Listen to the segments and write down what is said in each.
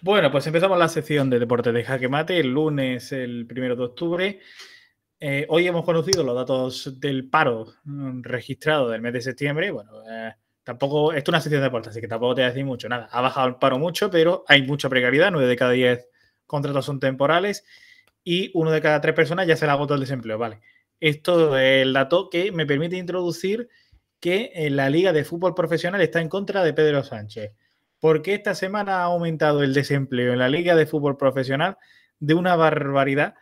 Bueno, pues empezamos la sección de deportes de Jaque Mate, el lunes, el 1 de octubre. Hoy hemos conocido los datos del paro registrado del mes de septiembre. Bueno, tampoco, esto es una sección de deportes, así que tampoco te voy a decir mucho. Nada, ha bajado el paro mucho, pero hay mucha precariedad. 9 de cada 10 contratos son temporales y 1 de cada 3 personas ya se le agotó el desempleo. Vale, esto es el dato que me permite introducir que la Liga de Fútbol Profesional está en contra de Pedro Sánchez. Porque esta semana ha aumentado el desempleo en la Liga de Fútbol Profesional de una barbaridad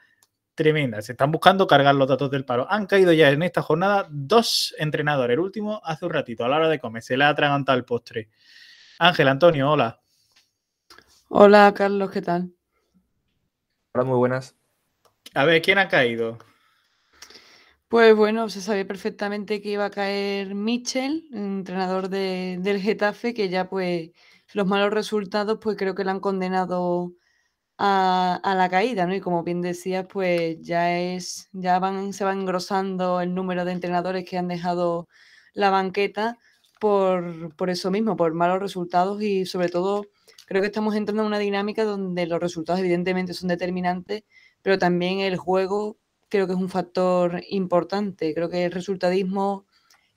tremenda. Se están buscando cargar los datos del paro. Han caído ya en esta jornada 2 entrenadores. El último hace un ratito, a la hora de comer. Se le ha atragantado el postre. Ángel, Antonio, hola. Hola Carlos, ¿qué tal? Hola, muy buenas. A ver, ¿quién ha caído? Pues bueno, se sabía perfectamente que iba a caer Michel, entrenador del Getafe, que ya pues los malos resultados pues creo que le han condenado a la caída, ¿no? Y como bien decías, pues se va engrosando el número de entrenadores que han dejado la banqueta por eso mismo, por malos resultados y sobre todo creo que estamos entrando en una dinámica donde los resultados evidentemente son determinantes, pero también el juego creo que es un factor importante. Creo que el resultadismo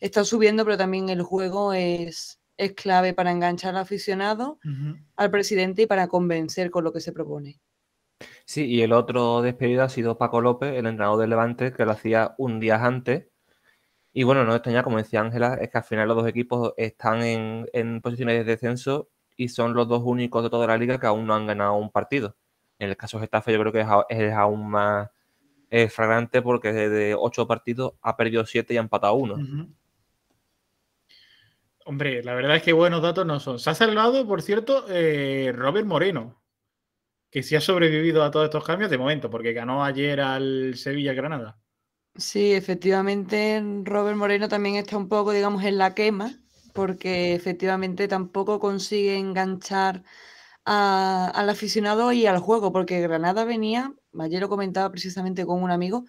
está subiendo, pero también el juego es clave para enganchar al aficionado, al presidente y para convencer con lo que se propone. Sí, y el otro despedido ha sido Paco López, el entrenador del Levante, que lo hacía un día antes. Y bueno, no extraña, como decía Ángela, es que al final los dos equipos están en posiciones de descenso y son los dos únicos de toda la liga que aún no han ganado un partido. En el caso de Getafe yo creo que es aún más flagrante porque de 8 partidos ha perdido 7 y ha empatado 1. Hombre, la verdad es que buenos datos no son. Se ha salvado, por cierto, Robert Moreno, que sí ha sobrevivido a todos estos cambios de momento, porque ganó ayer al Sevilla-Granada. Sí, efectivamente, Robert Moreno también está un poco, digamos, en la quema, porque efectivamente tampoco consigue enganchar al aficionado y al juego, porque Granada venía, ayer lo comentaba precisamente con un amigo,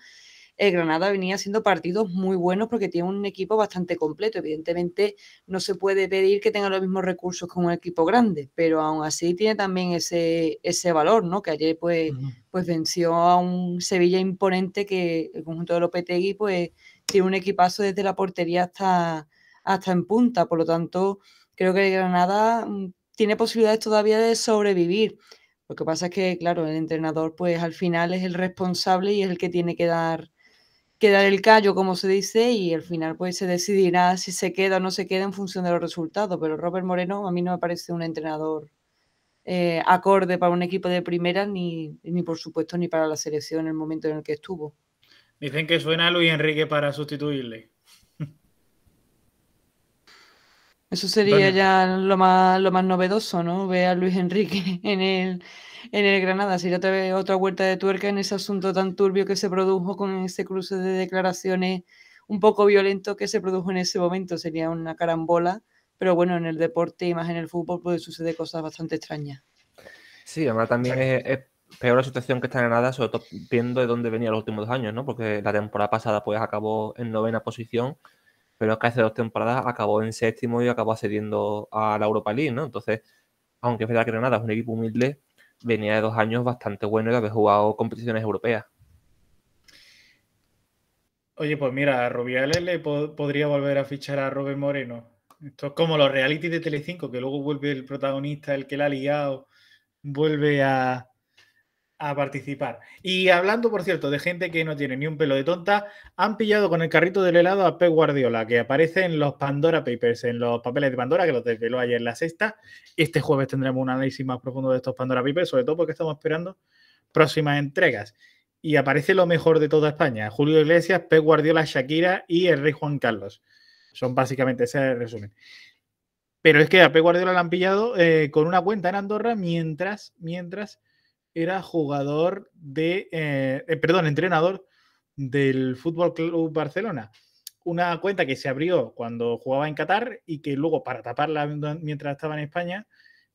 Granada venía haciendo partidos muy buenos porque tiene un equipo bastante completo. Evidentemente no se puede pedir que tenga los mismos recursos que un equipo grande, pero aún así tiene también ese valor, ¿no? Que ayer pues venció a un Sevilla imponente que el conjunto de Lopetegui pues tiene un equipazo desde la portería hasta en punta. Por lo tanto, creo que Granada tiene posibilidades todavía de sobrevivir. Lo que pasa es que, claro, el entrenador pues al final es el responsable y es el que tiene que dar el callo, como se dice, y al final pues se decidirá si se queda o no se queda en función de los resultados. Pero Robert Moreno a mí no me parece un entrenador acorde para un equipo de primera, ni por supuesto ni para la selección en el momento en el que estuvo. Dicen que suena a Luis Enrique para sustituirle. Eso sería Antonio. ya lo más novedoso, ¿no? Ver a Luis Enrique en el Granada. Sería otra vuelta de tuerca en ese asunto tan turbio que se produjo con ese cruce de declaraciones un poco violento que se produjo en ese momento. Sería una carambola, pero bueno, en el deporte y más en el fútbol puede suceder cosas bastante extrañas. Sí, además también es peor la situación que está en Granada, sobre todo viendo de dónde venía los últimos 2 años, ¿no? Porque la temporada pasada pues acabó en 9ª posición, pero es que hace 2 temporadas acabó en 7º y acabó accediendo a la Europa League, ¿no? Entonces, aunque es verdad que Granada es un equipo humilde, venía de 2 años bastante buenos y de haber jugado competiciones europeas. Oye, pues mira, a Rubiales le podría volver a fichar a Robert Moreno. Esto es como los reality de Telecinco, que luego vuelve el protagonista, el que la ha liado, vuelve a participar. Y hablando, por cierto, de gente que no tiene ni un pelo de tonta, han pillado con el carrito del helado a Pep Guardiola, que aparece en los Pandora Papers, en los papeles de Pandora, que los desveló ayer en La Sexta. Este jueves tendremos un análisis más profundo de estos Pandora Papers, sobre todo porque estamos esperando próximas entregas. Y aparece lo mejor de toda España: Julio Iglesias, Pep Guardiola, Shakira y el rey Juan Carlos. Son básicamente ese el resumen. Pero es que a Pep Guardiola lo han pillado con una cuenta en Andorra mientras era jugador entrenador del Fútbol Club Barcelona. Una cuenta que se abrió cuando jugaba en Qatar y que luego, para taparla mientras estaba en España,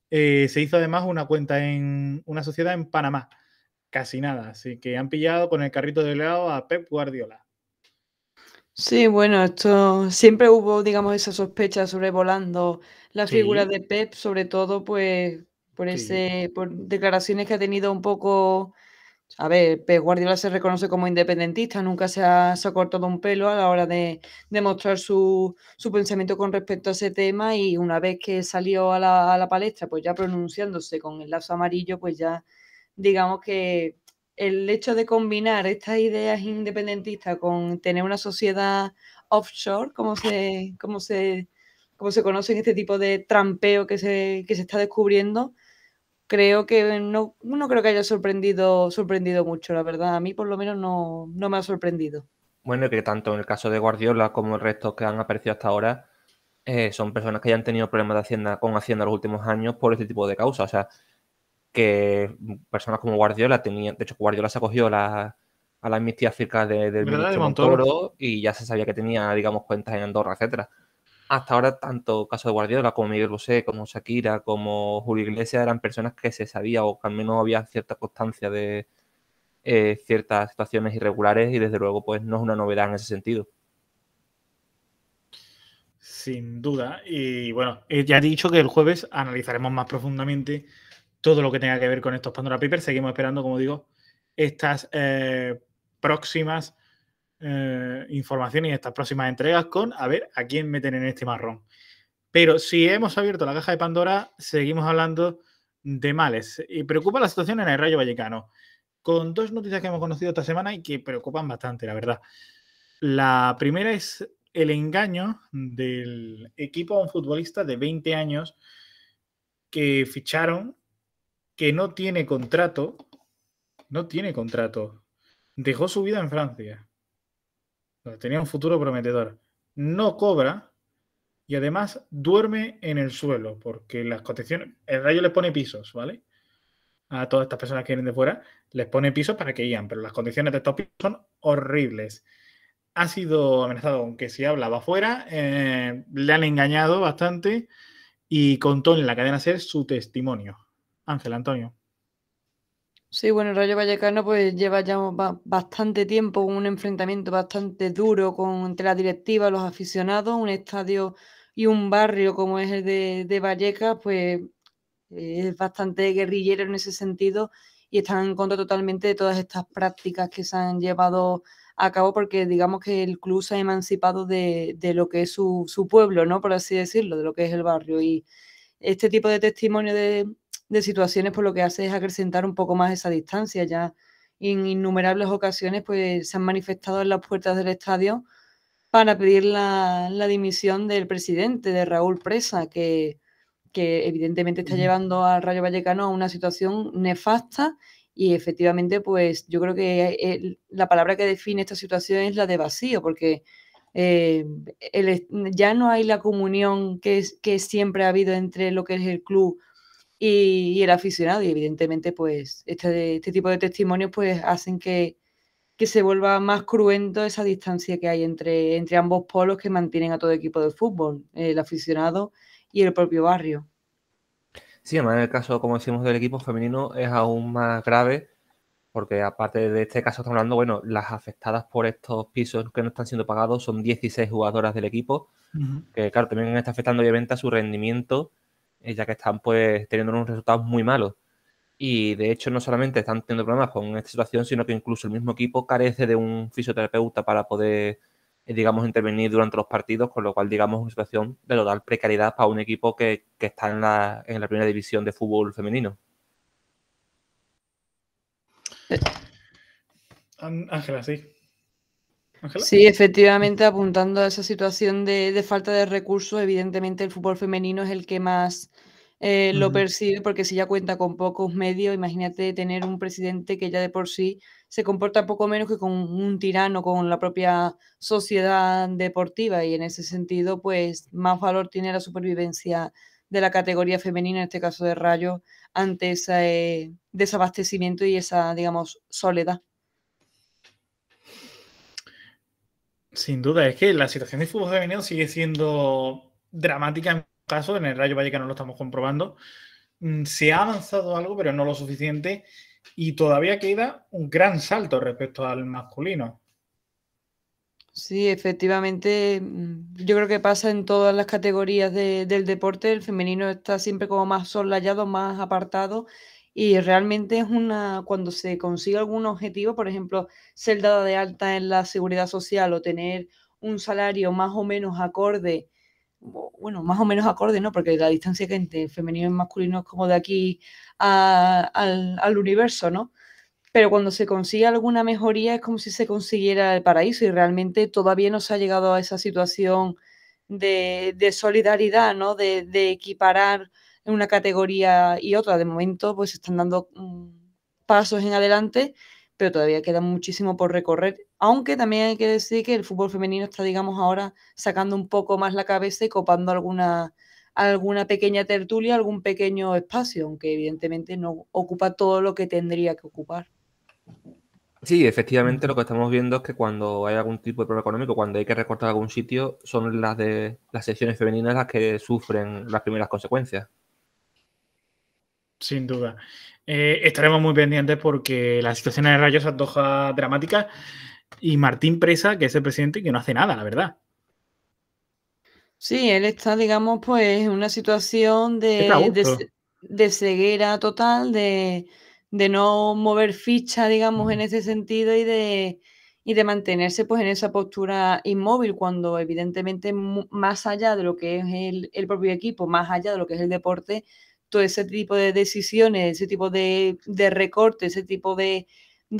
se hizo además una cuenta en una sociedad en Panamá. Casi nada. Así que han pillado con el carrito de helado a Pep Guardiola. Sí, bueno, esto siempre hubo, digamos, esa sospecha sobrevolando la figura Sí. de Pep, sobre todo, pues por declaraciones que ha tenido un poco. A ver, Pep Guardiola se reconoce como independentista, nunca se ha cortado un pelo a la hora de mostrar su pensamiento con respecto a ese tema, y una vez que salió a la palestra, pues ya pronunciándose con el lazo amarillo, pues ya digamos que el hecho de combinar estas ideas independentistas con tener una sociedad offshore, como se conoce en este tipo de trampeo que se está descubriendo, creo que no creo que haya sorprendido mucho, la verdad. A mí, por lo menos, no me ha sorprendido. Bueno, que tanto en el caso de Guardiola como el resto que han aparecido hasta ahora, son personas que ya han tenido problemas con Hacienda en los últimos años por este tipo de causas. O sea, que personas como Guardiola tenían. De hecho, Guardiola se acogió a la amnistía fiscal del ¿Verdad? ministro De Montoro. Montoro y ya se sabía que tenía, digamos, cuentas en Andorra, etcétera. Hasta ahora, tanto caso de Guardiola como Miguel Bosé, como Shakira, como Julio Iglesias eran personas que se sabía o que al menos había cierta constancia de ciertas situaciones irregulares y desde luego pues no es una novedad en ese sentido. Sin duda. Y bueno, ya he dicho que el jueves analizaremos más profundamente todo lo que tenga que ver con estos Pandora Papers. Seguimos esperando, como digo, estas próximas informaciones y estas próximas entregas con a ver a quién meten en este marrón. Pero si hemos abierto la caja de Pandora, seguimos hablando de males. Y preocupa la situación en el Rayo Vallecano, con dos noticias que hemos conocido esta semana y que preocupan bastante, la verdad. La primera es el engaño del equipo a un futbolista de 20 años que ficharon, que no tiene contrato, dejó su vida en Francia, tenía un futuro prometedor, no cobra y además duerme en el suelo, porque las condiciones, el Rayo les pone pisos, ¿vale? A todas estas personas que vienen de fuera, les pone pisos para que iban, pero las condiciones de estos pisos son horribles. Ha sido amenazado, aunque si hablaba afuera, le han engañado bastante y contó en la cadena SER su testimonio. Ángel Antonio. Sí, bueno, el Rayo Vallecano pues lleva ya bastante tiempo un enfrentamiento bastante duro entre la directiva, los aficionados, un estadio y un barrio como es el de Vallecas, pues es bastante guerrillero en ese sentido y están en contra totalmente de todas estas prácticas que se han llevado a cabo, porque digamos que el club se ha emancipado de lo que es su pueblo, ¿no? Por así decirlo, de lo que es el barrio. Y este tipo de testimonio de situaciones, pues lo que hace es acrecentar un poco más esa distancia. Ya en innumerables ocasiones pues se han manifestado en las puertas del estadio para pedir la dimisión del presidente, de Raúl Presa, que evidentemente está llevando al Rayo Vallecano a una situación nefasta, y efectivamente pues yo creo que la palabra que define esta situación es la de vacío, porque ya no hay la comunión que siempre ha habido entre lo que es el club y el aficionado, y evidentemente pues este tipo de testimonios pues hacen que se vuelva más cruento esa distancia que hay entre ambos polos que mantienen a todo equipo de fútbol, el aficionado y el propio barrio. Sí, además en el caso, como decimos, del equipo femenino es aún más grave porque aparte de este caso estamos hablando, bueno, las afectadas por estos pisos que no están siendo pagados son 16 jugadoras del equipo, que claro, también está afectando obviamente a su rendimiento, ya que están pues teniendo unos resultados muy malos. Y de hecho no solamente están teniendo problemas con esta situación, sino que incluso el mismo equipo carece de un fisioterapeuta para poder, digamos, intervenir durante los partidos, con lo cual, digamos, es una situación de total precariedad para un equipo que está en la primera división de fútbol femenino. Ángela, sí. ¿Ángela? Sí, efectivamente, apuntando a esa situación de falta de recursos, evidentemente el fútbol femenino es el que más lo percibe, porque si ya cuenta con pocos medios, imagínate tener un presidente que ya de por sí se comporta poco menos que con un tirano, con la propia sociedad deportiva, y en ese sentido, pues más valor tiene la supervivencia de la categoría femenina, en este caso de Rayo, ante ese desabastecimiento y esa, digamos, soledad. Sin duda, es que la situación del fútbol femenino sigue siendo dramática en muchos casos. En el Rayo Vallecano lo estamos comprobando. Se ha avanzado algo, pero no lo suficiente. Y todavía queda un gran salto respecto al masculino. Sí, efectivamente, yo creo que pasa en todas las categorías del deporte. El femenino está siempre como más soslayado, más apartado, y realmente es cuando se consigue algún objetivo, por ejemplo, ser dada de alta en la seguridad social o tener un salario más o menos acorde, bueno, más o menos acorde, ¿no? Porque la distancia que entre femenino y masculino es como de aquí al universo, ¿no? Pero cuando se consigue alguna mejoría es como si se consiguiera el paraíso, y realmente todavía no se ha llegado a esa situación de solidaridad, ¿no? De equiparar en una categoría y otra. De momento, pues se están dando pasos en adelante, pero todavía queda muchísimo por recorrer. Aunque también hay que decir que el fútbol femenino está, digamos, ahora sacando un poco más la cabeza y copando alguna pequeña tertulia, algún pequeño espacio, aunque evidentemente no ocupa todo lo que tendría que ocupar. Sí, efectivamente lo que estamos viendo es que cuando hay algún tipo de problema económico, cuando hay que recortar algún sitio, son las secciones femeninas las que sufren las primeras consecuencias. Sin duda. Estaremos muy pendientes porque la situación en el Rayo se antoja dramática y Martín Presa, que es el presidente, que no hace nada, la verdad. Sí, él está, digamos, pues, en una situación Qué gusto. de ceguera total, de no mover ficha, digamos, en ese sentido, y de mantenerse, pues, en esa postura inmóvil, cuando evidentemente más allá de lo que es el propio equipo, más allá de lo que es el deporte, todo ese tipo de decisiones, ese tipo de recorte, ese tipo de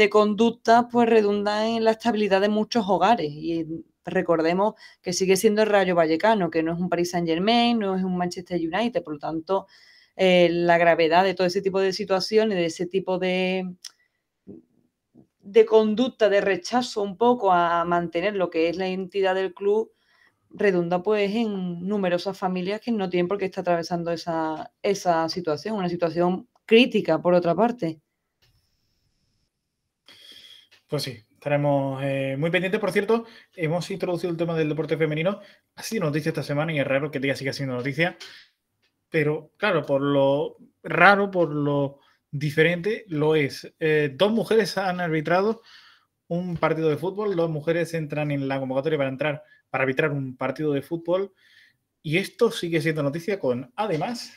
conductas, pues, redundan en la estabilidad de muchos hogares. Y recordemos que sigue siendo el Rayo Vallecano, que no es un Paris Saint-Germain, no es un Manchester United. Por lo tanto, la gravedad de todo ese tipo de situaciones, de ese tipo de conducta, de rechazo un poco a mantener lo que es la identidad del club, redunda pues en numerosas familias que no tienen por qué estar atravesando esa situación, una situación crítica, por otra parte. Pues sí, estaremos muy pendientes. Por cierto, hemos introducido el tema del deporte femenino. Ha sido noticia esta semana y es raro que diga siga siendo noticia. Pero claro, por lo raro, por lo diferente, lo es. Dos mujeres han arbitrado un partido de fútbol. Dos mujeres entran en la convocatoria para arbitrar un partido de fútbol. Y esto sigue siendo noticia con, además,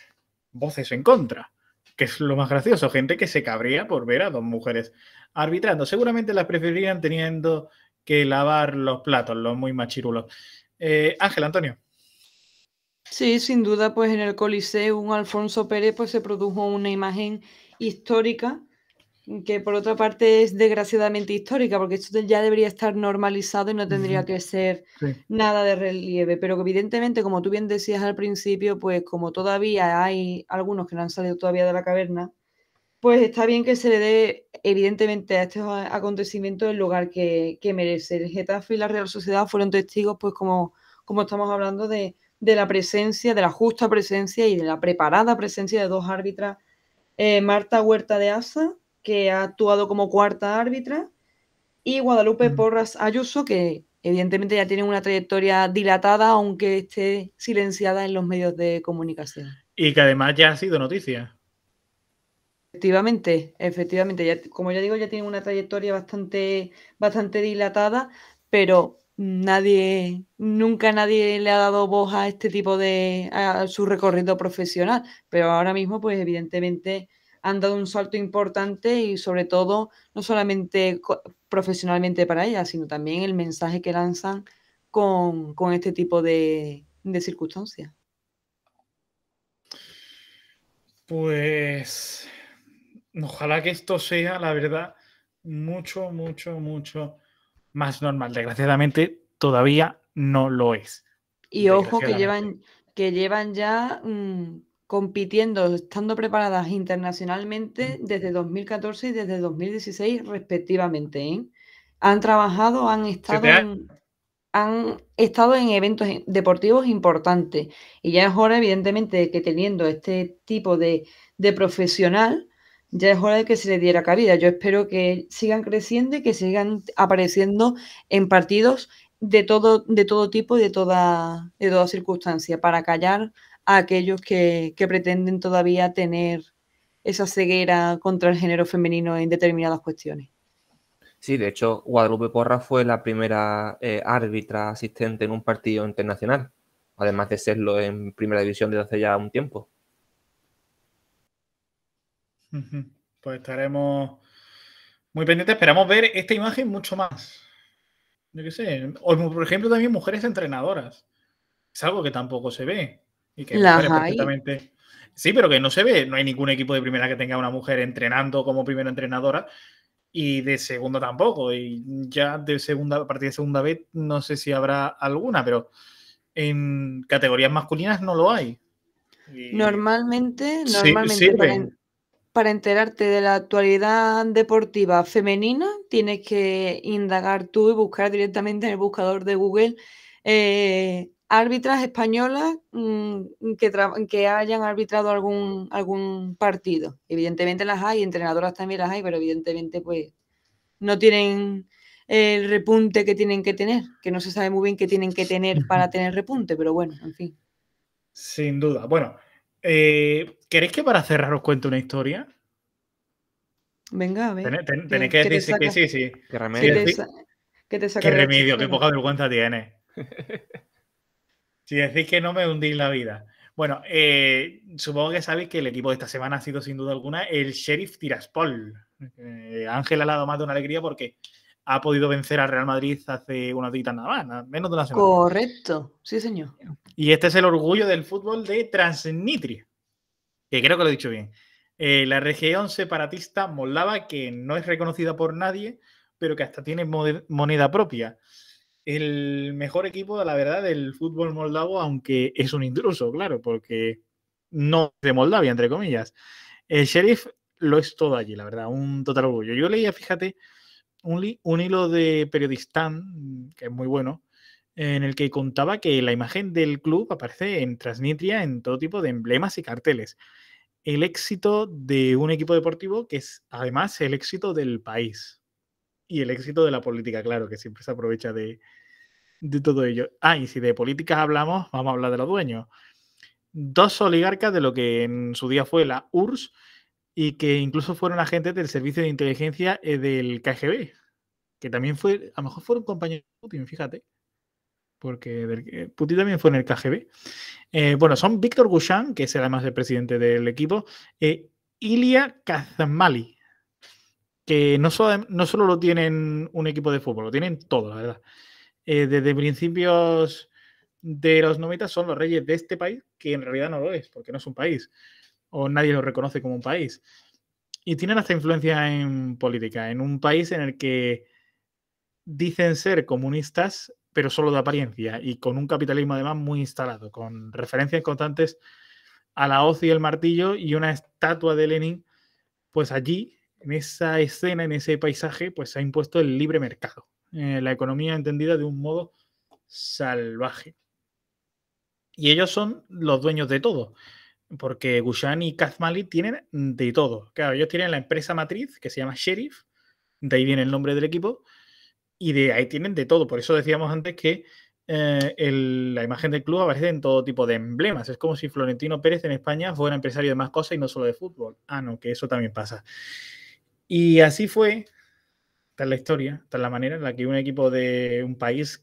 voces en contra, que es lo más gracioso. Gente que se cabría por ver a dos mujeres arbitrando. Seguramente las preferirían teniendo que lavar los platos, los muy machirulos. Ángel, Antonio. Sí, sin duda, pues en el Coliseo, un Alfonso Pérez, pues se produjo una imagen histórica, que por otra parte es desgraciadamente histórica, porque esto ya debería estar normalizado y no tendría que ser Sí. nada de relieve, pero que evidentemente, como tú bien decías al principio, pues como todavía hay algunos que no han salido todavía de la caverna, pues está bien que se le dé evidentemente a estos acontecimientos el lugar que merece. El Getafe y la Real Sociedad fueron testigos, pues como estamos hablando de la presencia, de la justa presencia y de la preparada presencia de dos árbitras, Marta Huerta de Asa, que ha actuado como cuarta árbitra, y Guadalupe Porras Ayuso, que evidentemente ya tiene una trayectoria dilatada, aunque esté silenciada en los medios de comunicación. Y que además ya ha sido noticia. Efectivamente, ya, como ya digo, ya tiene una trayectoria bastante dilatada, pero nunca nadie le ha dado voz a este tipo a su recorrido profesional, pero ahora mismo, pues evidentemente han dado un salto importante y sobre todo, no solamente profesionalmente para ellas, sino también el mensaje que lanzan con este tipo de circunstancias. Pues ojalá que esto sea, la verdad, mucho, mucho, mucho más normal. Desgraciadamente, todavía no lo es. Y ojo Desgraciadamente. que llevan ya compitiendo, estando preparadas internacionalmente desde 2014 y desde 2016 respectivamente, ¿eh? Han trabajado, 7 años. han estado en eventos deportivos importantes, y ya es hora, evidentemente, de que teniendo este tipo de profesional, ya es hora de que se le diera cabida. Yo espero que sigan creciendo y que sigan apareciendo en partidos de todo tipo y de toda circunstancia, para callar a aquellos que pretenden todavía tener esa ceguera contra el género femenino en determinadas cuestiones. Sí, de hecho, Guadalupe Porras fue la primera árbitra asistente en un partido internacional, además de serlo en Primera División desde hace ya un tiempo. Pues estaremos muy pendientes. Esperamos ver esta imagen mucho más. Yo qué sé. O, por ejemplo, también mujeres entrenadoras. Es algo que tampoco se ve. Y que Las mujeres hay. perfectamente. Sí, pero que no se ve. No hay ningún equipo de primera que tenga una mujer entrenando como primera entrenadora. Y de segunda tampoco. Y ya de segunda, a partir de segunda vez, no sé si habrá alguna, pero en categorías masculinas no lo hay. Y Normalmente sirven. para enterarte de la actualidad deportiva femenina, tienes que indagar tú y buscar directamente en el buscador de Google árbitras españolas que hayan arbitrado algún partido. Evidentemente las hay, entrenadoras también las hay, pero evidentemente pues no tienen el repunte que tienen que tener, que no se sabe muy bien qué tienen que tener para tener repunte, pero bueno, en fin. Sin duda. Bueno, ¿queréis que para cerrar os cuente una historia? Venga, a ver, Tenéis que ¿qué te decir que saca? sí, sí. Qué Si ¿Qué remedio. te, decís, qué te saca qué de la remedio, qué chistera? poca vergüenza tienes. Si decís que no me hundís la vida. Bueno, supongo que sabéis que el equipo de esta semana ha sido sin duda alguna el Sheriff Tiraspol. Ángel ha dado más de una alegría porque ha podido vencer al Real Madrid hace unos días nada más, menos de una semana. Correcto, sí, señor. Y este es el orgullo del fútbol de Transnistria, que creo que lo he dicho bien. La región separatista moldava que no es reconocida por nadie, pero que hasta tiene moneda propia. El mejor equipo, la verdad, del fútbol moldavo, aunque es un intruso, claro, porque no es de Moldavia, entre comillas. El Sheriff lo es todo allí, la verdad, un total orgullo. Yo leía, fíjate, un hilo de Periodistán, que es muy bueno, en el que contaba que la imagen del club aparece en Transnistria en todo tipo de emblemas y carteles. El éxito de un equipo deportivo que es además el éxito del país y el éxito de la política, claro, que siempre se aprovecha de todo ello. Ah, y si de políticas hablamos, vamos a hablar de los dueños. Dos oligarcas de lo que en su día fue la URSS y que incluso fueron agentes del servicio de inteligencia del KGB, que también fue, a lo mejor fueron compañeros de Putin, fíjate, porque Putin también fue en el KGB. Bueno, son Víctor Gushan, que es además el presidente del equipo, Ilya Kazmali, que no solo lo tienen un equipo de fútbol, lo tienen todo, la verdad. Desde principios de los 90 son los reyes de este país, que en realidad no lo es, porque no es un país, o nadie lo reconoce como un país. Y tienen hasta influencia en política, en un país en el que dicen ser comunistas, pero solo de apariencia, y con un capitalismo además muy instalado, con referencias constantes a la hoz y el martillo y una estatua de Lenin, pues allí, en esa escena, en ese paisaje, pues se ha impuesto el libre mercado, la economía entendida de un modo salvaje. Y ellos son los dueños de todo, porque Gushan y Kazmali tienen de todo. Claro, ellos tienen la empresa matriz que se llama Sheriff, de ahí viene el nombre del equipo, y de ahí tienen de todo. Por eso decíamos antes que la imagen del club aparece en todo tipo de emblemas. Es como si Florentino Pérez en España fuera empresario de más cosas y no solo de fútbol. Ah, no, que eso también pasa. Y así fue, tal la historia, tal la manera en la que un equipo de un país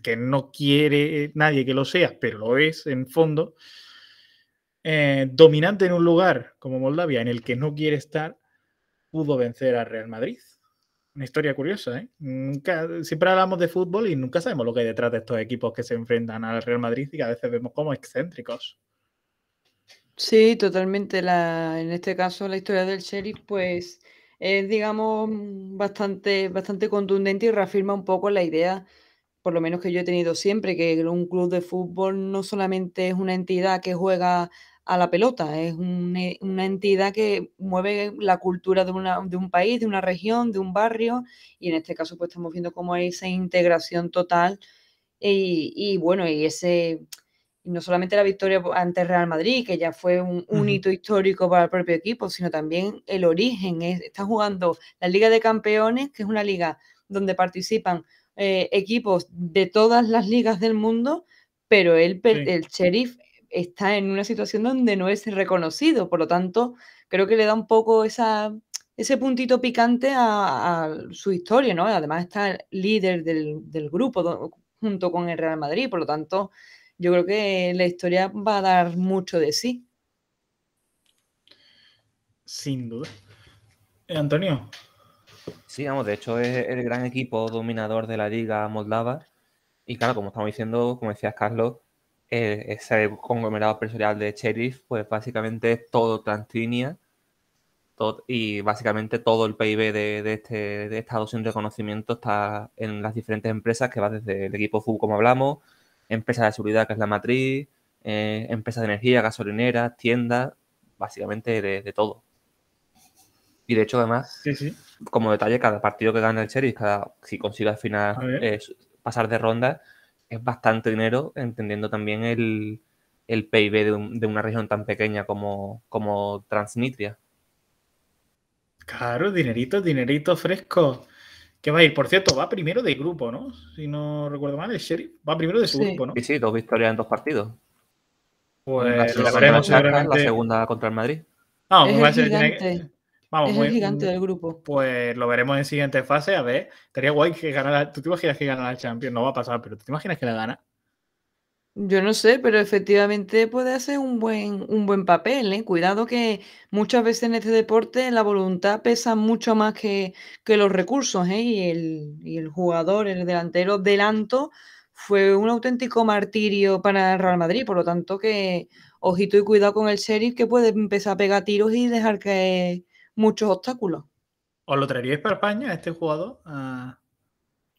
que no quiere nadie que lo sea, pero lo es en fondo, dominante en un lugar como Moldavia, en el que no quiere estar, pudo vencer al Real Madrid. Una historia curiosa, ¿eh? Siempre hablamos de fútbol y nunca sabemos lo que hay detrás de estos equipos que se enfrentan al Real Madrid y que a veces vemos como excéntricos. Sí, totalmente. En este caso, la historia del sheriff, pues, es, digamos, bastante contundente y reafirma un poco la idea, por lo menos que yo he tenido siempre, que un club de fútbol no solamente es una entidad que juega a la pelota, es una entidad que mueve la cultura de un país, de una región, de un barrio, y en este caso, pues, estamos viendo cómo hay esa integración total y bueno, y no solamente la victoria ante Real Madrid, que ya fue un hito histórico para el propio equipo, sino también el origen. Está jugando la Liga de Campeones, que es una liga donde participan equipos de todas las ligas del mundo, pero el Sheriff está en una situación donde no es reconocido. Por lo tanto, creo que le da un poco esa ese puntito picante a su historia, ¿no? Además está el líder del grupo junto con el Real Madrid, por lo tanto, yo creo que la historia va a dar mucho de sí. Sin duda. Antonio. Sí, vamos, de hecho es el gran equipo dominador de la liga moldava. Y claro, como estamos diciendo, como decías Carlos, ese conglomerado empresarial de Sheriff, pues básicamente es todo Transtinia y básicamente todo el PIB de Estado sin reconocimiento está en las diferentes empresas, que va desde el equipo FUB, como hablamos, empresas de seguridad, que es la matriz, empresas de energía, gasolineras, tiendas, básicamente de todo. Y de hecho, además, Sí. como detalle, cada partido que gana el Sheriff, si consigue al final pasar de ronda, es bastante dinero, entendiendo también el PIB de una región tan pequeña como Transnistria. Claro, dinerito fresco. ¿Qué va a ir? Por cierto, va primero de grupo, ¿no? Si no recuerdo mal, el Sheriff va primero de su grupo, ¿no? Sí, 2 victorias en 2 partidos. Pues la lo veremos seguramente. La segunda contra el Madrid. Es el gigante. Vamos, es el gigante del grupo. Pues lo veremos en siguiente fase. A ver, estaría guay que ganara. ¿Tú te imaginas que gana la Champions? No va a pasar, pero ¿tú te imaginas que la gana? Yo no sé, pero efectivamente puede hacer un buen papel, ¿eh? Cuidado que muchas veces en este deporte la voluntad pesa mucho más que los recursos, ¿eh? Y el jugador, el delantero Delanto, fue un auténtico martirio para el Real Madrid, por lo tanto que ojito y cuidado con el Sheriff, que puede empezar a pegar tiros y dejar caer muchos obstáculos. ¿Os lo traeríais para España, este jugador?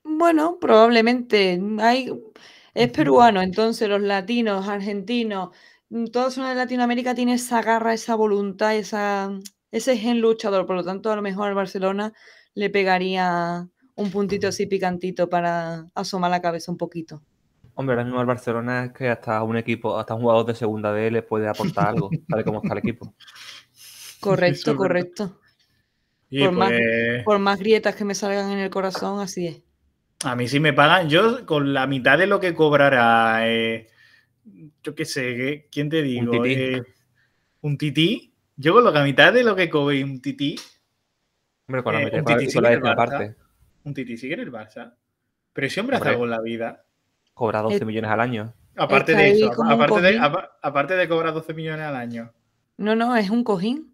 Bueno, probablemente. Es peruano, entonces los latinos, argentinos, toda zona de Latinoamérica tiene esa garra, esa voluntad, ese gen luchador. Por lo tanto, a lo mejor al Barcelona le pegaría un puntito así picantito para asomar la cabeza un poquito. Hombre, ahora mismo el Barcelona es que hasta un jugador de segunda D le puede aportar algo, tal cómo está el equipo. Correcto, correcto. Y por más grietas que me salgan en el corazón, así es. A mí sí me pagan. Yo con la mitad de lo que cobrará, yo qué sé, ¿quién te digo? Un tití. Yo con la mitad de lo que cobre un tití. Hombre, con la mitad un tití sí que el Barça. Aparte. Un tití sí que el Barça. Pero ese hombre hace algo en la vida. Cobra 12 millones al año. Aparte de eso, aparte de cobrar 12 millones al año. No, es un cojín.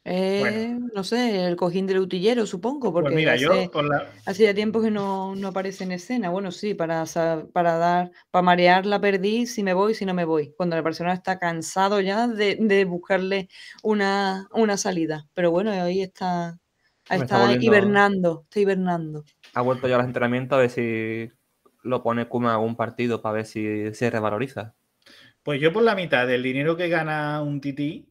Bueno. No sé, el cojín del utillero, supongo, porque pues mira, hace ya tiempo que no aparece en escena. Bueno, sí, para marear la perdiz, si me voy, si no me voy. Cuando la persona está cansado ya de buscarle una salida. Pero bueno, ahí está hibernando, Ha vuelto ya a los entrenamientos a ver si lo pone Koeman a algún partido para ver si se revaloriza. Pues yo por la mitad del dinero que gana un tití,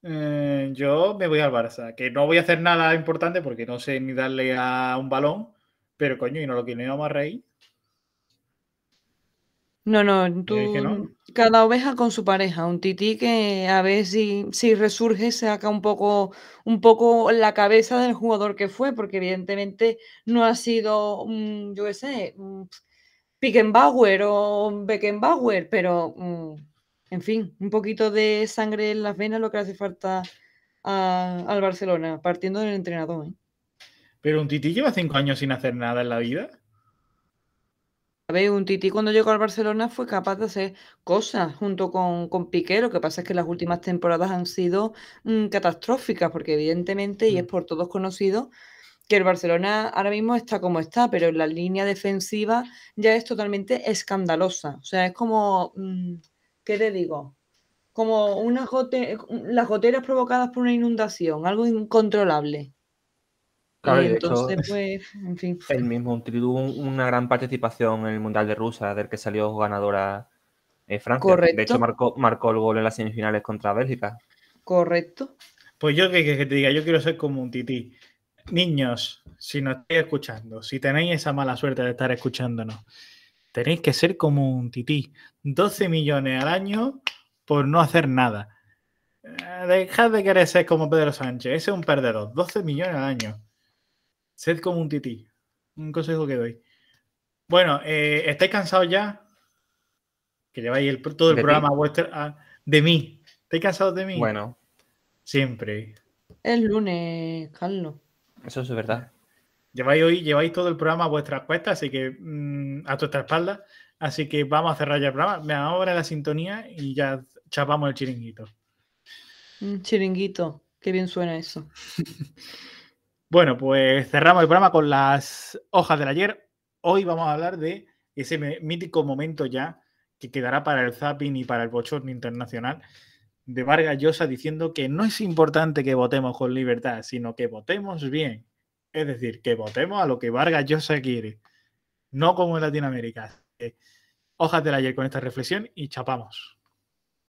yo me voy al Barça. Que no voy a hacer nada importante porque no sé ni darle a un balón, pero coño, y no lo quiero a reír. No, cada oveja con su pareja. Un tití que a ver si resurge, saca un poco la cabeza del jugador que fue, porque evidentemente no ha sido, yo qué sé, Pickenbauer o Beckenbauer, pero en fin, un poquito de sangre en las venas es lo que le hace falta al Barcelona, partiendo del entrenador, ¿eh? Pero un tití lleva 5 años sin hacer nada en la vida. A ver, un Tití cuando llegó al Barcelona fue capaz de hacer cosas junto con Piqué. Lo que pasa es que las últimas temporadas han sido catastróficas, porque evidentemente, y es por todos conocido, que el Barcelona ahora mismo está como está, pero en la línea defensiva ya es totalmente escandalosa. O sea, es como, ¿qué te digo? Como las goteras provocadas por una inundación, algo incontrolable. Claro, Y y de entonces, hecho, pues, en fin. él mismo tuvo una gran participación en el Mundial de Rusia, del que salió ganadora Francia. Correcto. De hecho, marcó el gol en las semifinales contra Bélgica. Correcto. Pues yo que te diga, yo quiero ser como un tití. Niños, si nos estáis escuchando, si tenéis esa mala suerte de estar escuchándonos, tenéis que ser como un tití. 12 millones al año por no hacer nada. Dejad de querer ser como Pedro Sánchez, ese es un perdedor. 12 millones al año. Sed como un tití. Un consejo que doy. Bueno, ¿estáis cansados ya? Que lleváis todo el programa vuestro de mí. ¿Estáis cansados de mí? Bueno. Siempre. El lunes, Carlos. Eso es verdad. Lleváis todo el programa a vuestras cuestas, así que a vuestra espalda. Así que vamos a cerrar ya el programa. Me ahora la sintonía y ya chapamos el chiringuito. Chiringuito, qué bien suena eso. Bueno, pues cerramos el programa con las hojas del ayer. Hoy vamos a hablar de ese mítico momento ya que quedará para el zapping y para el bochorno internacional de Vargas Llosa diciendo que no es importante que votemos con libertad, sino que votemos bien. Es decir, que votemos a lo que Vargas Llosa quiere, no como en Latinoamérica. Hojas del ayer con esta reflexión y chapamos.